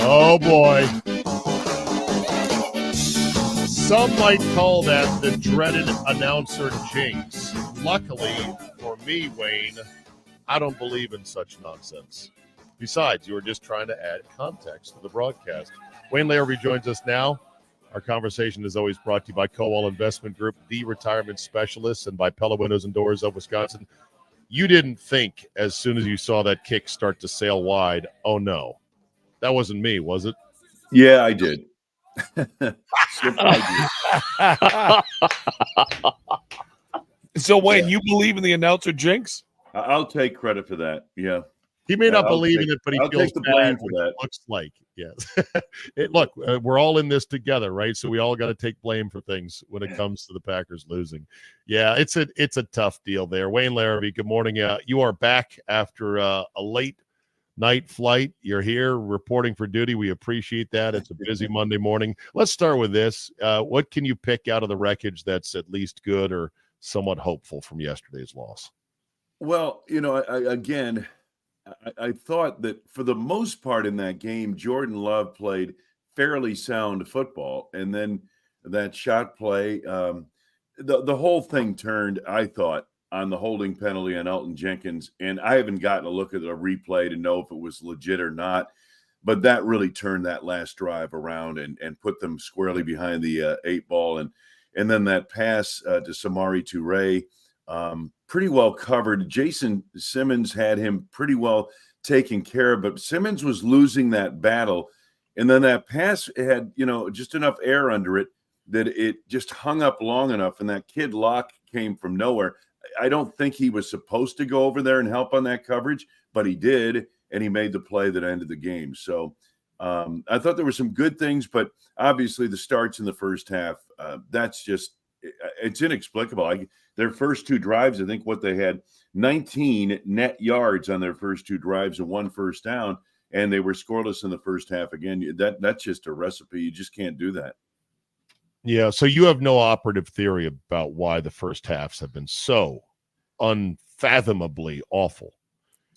Oh, boy. Some might call that the dreaded announcer jinx. Luckily for me, Wayne, I don't believe in such nonsense. Besides, you were just trying to add context to the broadcast. Wayne Larrivee joins us now. Our conversation is always brought to you by Coal Investment Group, the retirement specialists, and by Pella Windows and Doors of Wisconsin. You didn't think as soon as you saw that kick start to sail wide, oh no, that wasn't me, was it? Yeah, I did. I did. So, Wayne, you believe in the announcer jinx? I'll take credit for that. Yeah. He may not believe in it, but I'll feels take the blame for that. Looks like, yes. Look, we're all in this together, right? So we all got to take blame for things when it comes to the Packers losing. Yeah, it's a tough deal there. Wayne Larrivee, good morning. You are back after a late night flight. You're here reporting for duty. We appreciate that. It's a busy Monday morning. Let's start with this. What can you pick out of the wreckage that's at least good or somewhat hopeful from yesterday's loss? Well, I thought that for the most part in that game, Jordan Love played fairly sound football. And then that shot play, the whole thing turned, I thought, on the holding penalty on Elton Jenkins. And I haven't gotten a look at a replay to know if it was legit or not. But that really turned that last drive around and put them squarely behind the 8 ball. And then that pass to Samori Toure, pretty well covered. Jason Simmons had him pretty well taken care of, but Simmons was losing that battle. And then that pass had, just enough air under it that it just hung up long enough. And that kid Locke came from nowhere. I don't think he was supposed to go over there and help on that coverage, but he did. And he made the play that ended the game. So I thought there were some good things, but obviously the starts in the first half, that's just, it's inexplicable. Their first 2 drives, I think what they had 19 net yards on their first 2 drives and 1 first down, and they were scoreless in the first half. Again, that's just a recipe. You just can't do that. Yeah, so you have no operative theory about why the first halves have been so unfathomably awful.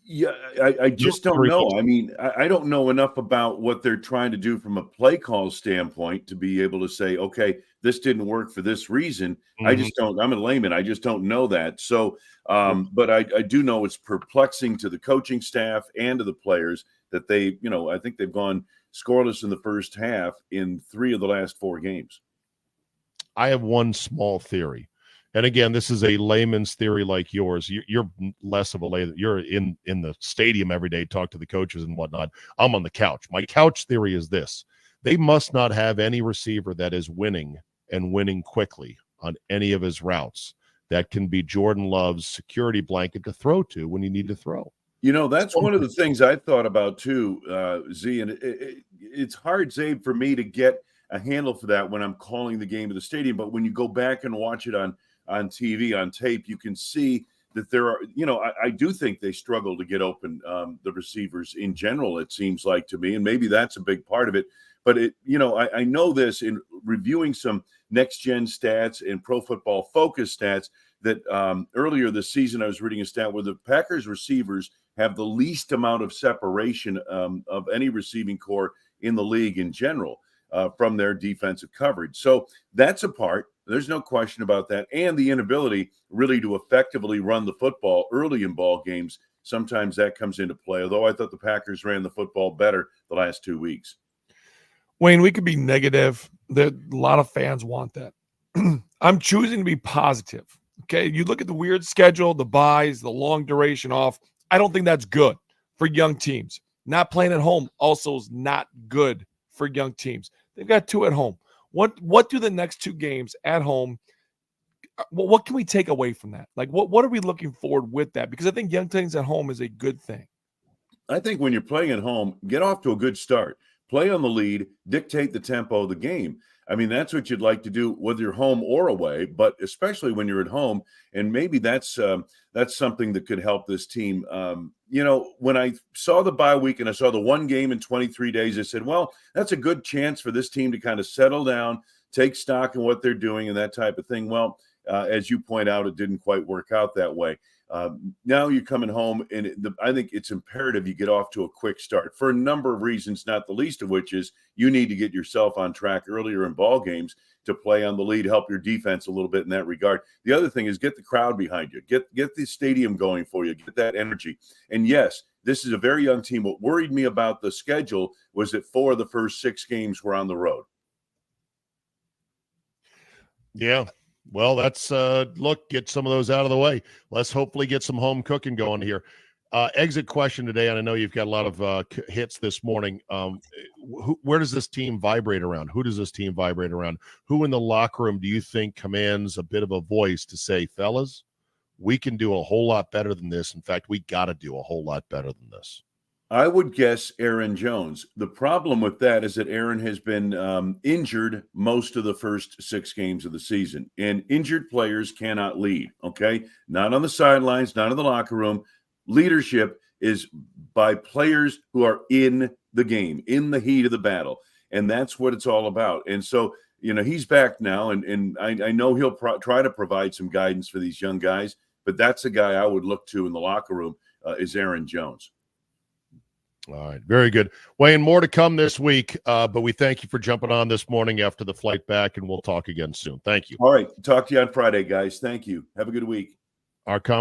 Yeah, I just don't know. I mean, I don't know enough about what they're trying to do from a play call standpoint to be able to say, okay, this didn't work for this reason. Mm-hmm. I just don't. I'm a layman. I just don't know that. So, but I do know it's perplexing to the coaching staff and to the players that they, I think they've gone scoreless in the first half in 3 of the last 4 games. I have one small theory. And again, this is a layman's theory like yours. You're less of a layman. You're in the stadium every day, talk to the coaches and whatnot. I'm on the couch. My couch theory is this. They must not have any receiver that is winning and winning quickly on any of his routes. That can be Jordan Love's security blanket to throw to when you need to throw. That's one of the things I thought about too, Z. And it's hard, Czabe, for me to get a handle for that when I'm calling the game of the stadium. But when you go back and watch it on TV, on tape, you can see that there are, I do think they struggle to get open, the receivers in general, it seems like to me, and maybe that's a big part of it. But I know this in reviewing some next-gen stats and Pro Football Focus stats that earlier this season I was reading a stat where the Packers receivers have the least amount of separation of any receiving core in the league in general from their defensive coverage. So that's a part. There's no question about that. And the inability really to effectively run the football early in ball games, sometimes that comes into play, although I thought the Packers ran the football better the last 2 weeks. Wayne, we could be negative. A lot of fans want that. I'm choosing to be positive. Okay, you look at the weird schedule, the buys, the long duration off. I don't think that's good for young teams. Not playing at home also is not good for young teams. They've got 2 at home. What do the next 2 games at home? What can we take away from that? Like, what are we looking forward with that? Because I think young teams at home is a good thing. I think when you're playing at home, get off to a good start. Play on the lead, dictate the tempo of the game. I mean, that's what you'd like to do whether you're home or away, but especially when you're at home. And maybe that's something that could help this team. When I saw the bye week and I saw the 1 game in 23 days, I said, well, that's a good chance for this team to kind of settle down, take stock in what they're doing and that type of thing. Well, as you point out, it didn't quite work out that way. Now you're coming home, and I think it's imperative you get off to a quick start for a number of reasons, not the least of which is you need to get yourself on track earlier in ball games to play on the lead, help your defense a little bit in that regard. The other thing is get the crowd behind you, get the stadium going for you, get that energy. And yes, this is a very young team. What worried me about the schedule was that 4 of the first 6 games were on the road. Yeah. Well, that's look, get some of those out of the way. Let's hopefully get some home cooking going here. Exit question today, and I know you've got a lot of hits this morning. Where does this team vibrate around? Who does this team vibrate around? Who in the locker room do you think commands a bit of a voice to say, fellas, we can do a whole lot better than this. In fact, we got to do a whole lot better than this. I would guess Aaron Jones. The problem with that is that Aaron has been injured most of the first 6 games of the season, and injured players cannot lead, okay? Not on the sidelines, not in the locker room. Leadership is by players who are in the game, in the heat of the battle, and that's what it's all about. And so, he's back now, and I know he'll try to provide some guidance for these young guys, but that's a guy I would look to in the locker room is Aaron Jones. All right. Very good. Wayne, more to come this week, but we thank you for jumping on this morning after the flight back, and we'll talk again soon. Thank you. All right. Talk to you on Friday, guys. Thank you. Have a good week. Our